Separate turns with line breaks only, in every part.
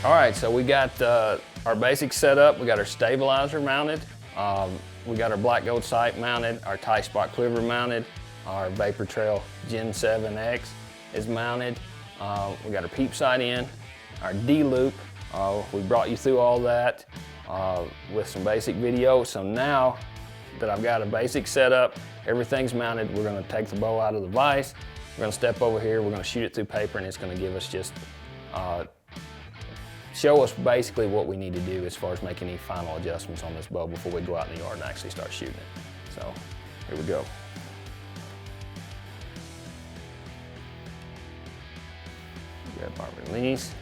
All right, so we got our basic setup. We got our stabilizer mounted. We got our black gold sight mounted, our tight spot quiver mounted, our Vapor Trail Gen 7X is mounted. We got our peep sight in, our D-loop. We brought you through all that with some basic video. So now that I've got a basic setup, everything's mounted, we're gonna take the bow out of the vise. We're gonna step over here, we're gonna shoot it through paper, and it's gonna give us just, show us basically what we need to do as far as making any final adjustments on this bow before we go out in the yard and actually start shooting it. So here we go. Grab our release.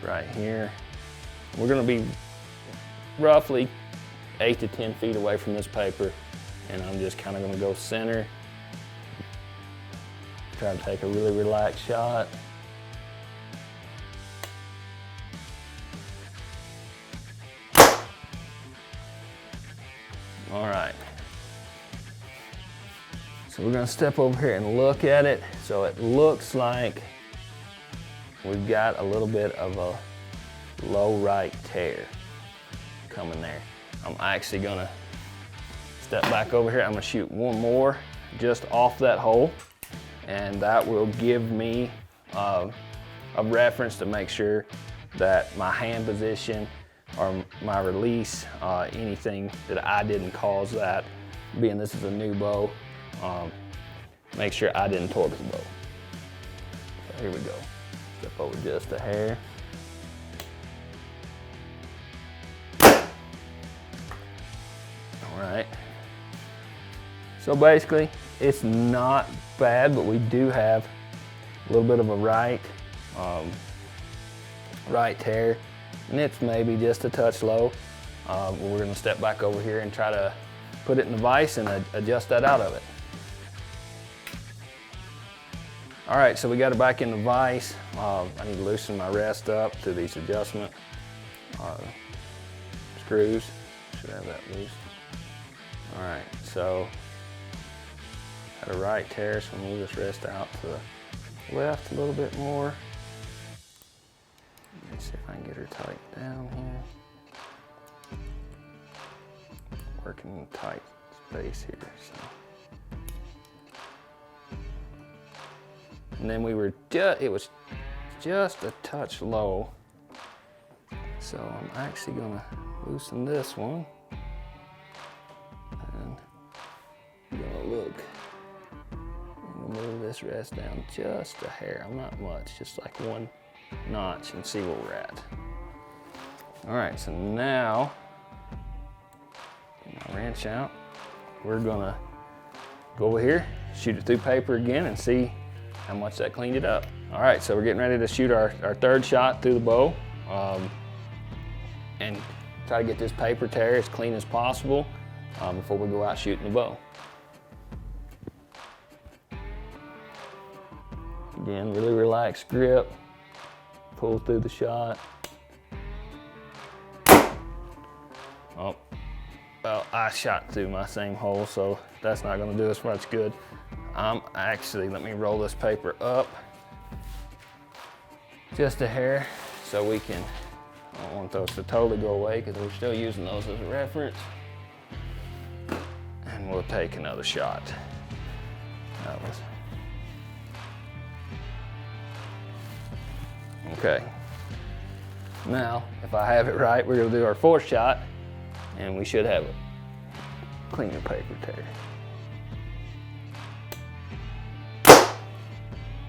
Right here. We're gonna be roughly 8 to 10 feet away from this paper, and I'm just kind of gonna go center. Try to take a really relaxed shot. All right. So we're gonna step over here and look at it. So it looks like we've got a little bit of a low right tear coming there. I'm actually gonna step back over here. I'm gonna shoot one more just off that hole, and that will give me a reference to make sure that my hand position or my release, anything that I didn't cause that, being this is a new bow, make sure I didn't torque the bow. So here we go. Step over just a hair. All right. So basically, it's not bad, but we do have a little bit of a right tear, and it's maybe just a touch low. We're gonna step back over here and try to put it in the vise and adjust that out of it. All right, so we got it back in the vise. I need to loosen my rest up through these adjustment screws. Should have that loose. All right, so got a right tear, so I'm gonna move this rest out to the left a little bit more. Let me see if I can get her tight down here. Working in tight space here. So. And then it was just a touch low. So I'm actually gonna loosen this one. And I'm gonna look. I'm gonna move this rest down just a hair. I'm not much, just like one notch, and see where we're at. All right, so now, get my wrench out. We're gonna go over here, shoot it through paper again, and see how much that cleaned it up. All right, so we're getting ready to shoot our third shot through the bow, and try to get this paper tear as clean as possible before we go out shooting the bow. Again, really relaxed grip, pull through the shot. Oh, well, I shot through my same hole, so that's not gonna do us much good. Let me roll this paper up just a hair so we can, I don't want those to totally go away because we're still using those as a reference. And we'll take another shot. Okay. Now, if I have it right, we're gonna do our fourth shot, and we should have a cleaner paper tear.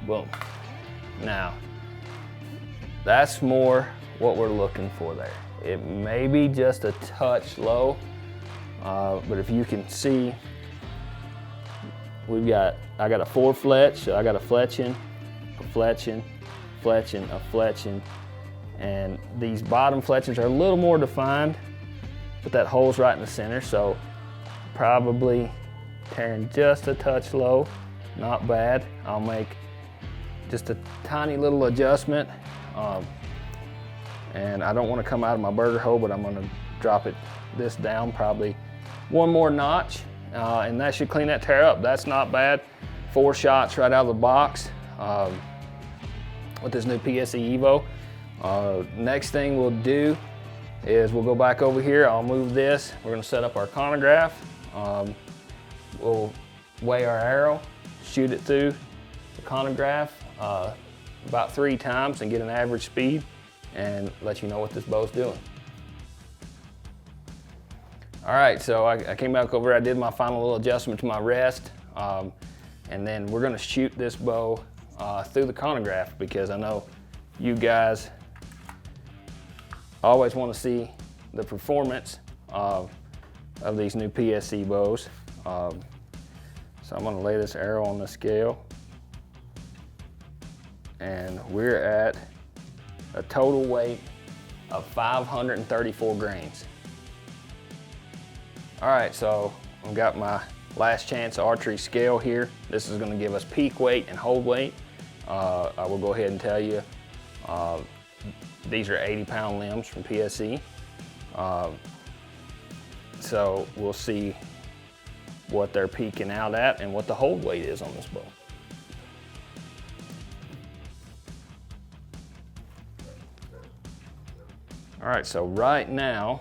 Boom. Now, that's more what we're looking for there. It may be just a touch low, but if you can see, I got a 4 fletch, so I got a fletching, a fletching, fletching, a fletching, and these bottom fletchings are a little more defined, but that hole's right in the center, so probably tearing just a touch low, not bad. I'll make just a tiny little adjustment, and I don't want to come out of my burger hole, but I'm going to drop this down probably one more notch, and that should clean that tear up. That's not bad. 4 shots right out of the box. with this new PSE EVO. Next thing we'll do is we'll go back over here. I'll move this. We're gonna set up our chronograph. We'll weigh our arrow, shoot it through the chronograph about 3 times and get an average speed and let you know what this bow's doing. All right, so I came back over, I did my final little adjustment to my rest, and then we're gonna shoot this bow through the chronograph because I know you guys always wanna see the performance of these new PSE bows. So I'm gonna lay this arrow on the scale, and we're at a total weight of 534 grains. All right, so I've got my last chance archery scale here. This is gonna give us peak weight and hold weight. I will go ahead and tell you, these are 80-pound limbs from PSE. So we'll see what they're peaking out at and what the hold weight is on this bow. All right, so right now,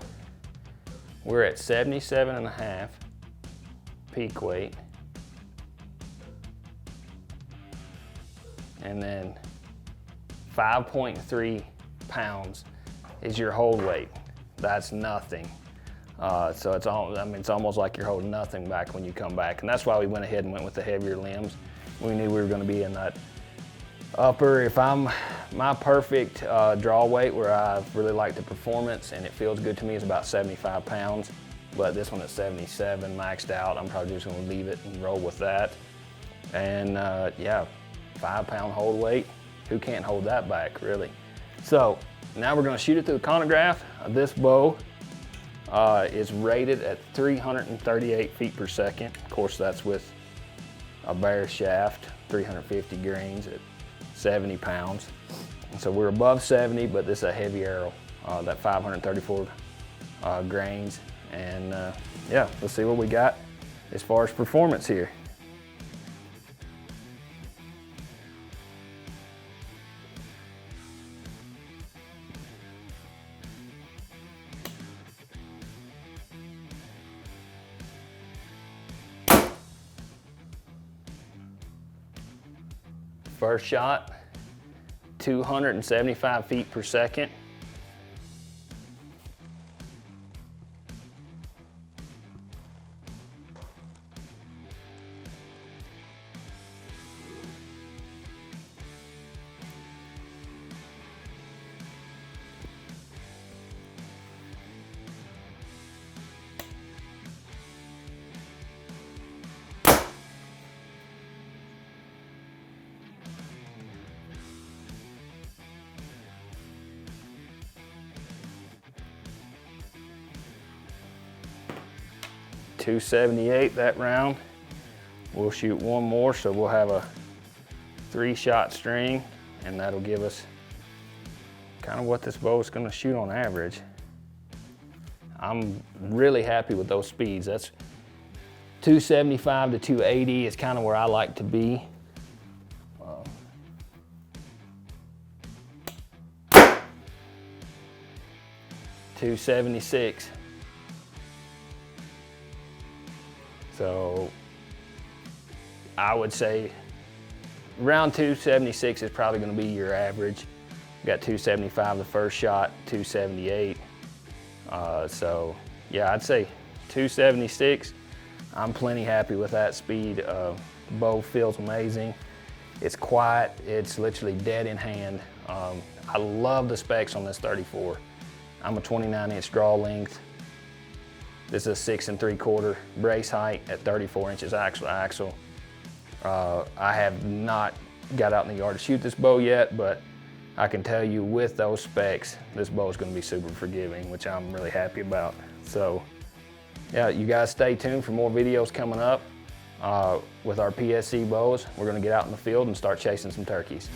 we're at 77.5 peak weight. And then 5.3 pounds is your hold weight. That's nothing. So it's almost like you're holding nothing back when you come back. And that's why we went ahead and went with the heavier limbs. We knew we were gonna be in that upper, my perfect draw weight where I really like the performance and it feels good to me is about 75 pounds. But this one is 77 maxed out. I'm probably just gonna leave it and roll with that. And yeah, 5-pound hold weight. Who can't hold that back, really? So now we're gonna shoot it through the chronograph. This bow is rated at 338 feet per second. Of course, that's with a bare shaft, 350 grains at 70 pounds. And so we're above 70, but this is a heavy arrow, that 534 grains. And yeah, let's see what we got as far as performance here. First shot, 275 feet per second. .278 that round. We'll shoot one more, so we'll have a 3-shot string, and that'll give us kind of what this bow is going to shoot on average. I'm really happy with those speeds. That's 275 to 280 is kind of where I like to be. 276. So I would say around 276 is probably going to be your average. Got 275 the first shot, 278. So yeah, I'd say 276. I'm plenty happy with that speed. Bow feels amazing. It's quiet. It's literally dead in hand. I love the specs on this 34. I'm a 29-inch draw length. This is a 6 3/4 brace height at 34 inches axle to axle. I have not got out in the yard to shoot this bow yet, but I can tell you with those specs, this bow is going to be super forgiving, which I'm really happy about. So yeah, you guys stay tuned for more videos coming up with our PSE bows. We're going to get out in the field and start chasing some turkeys.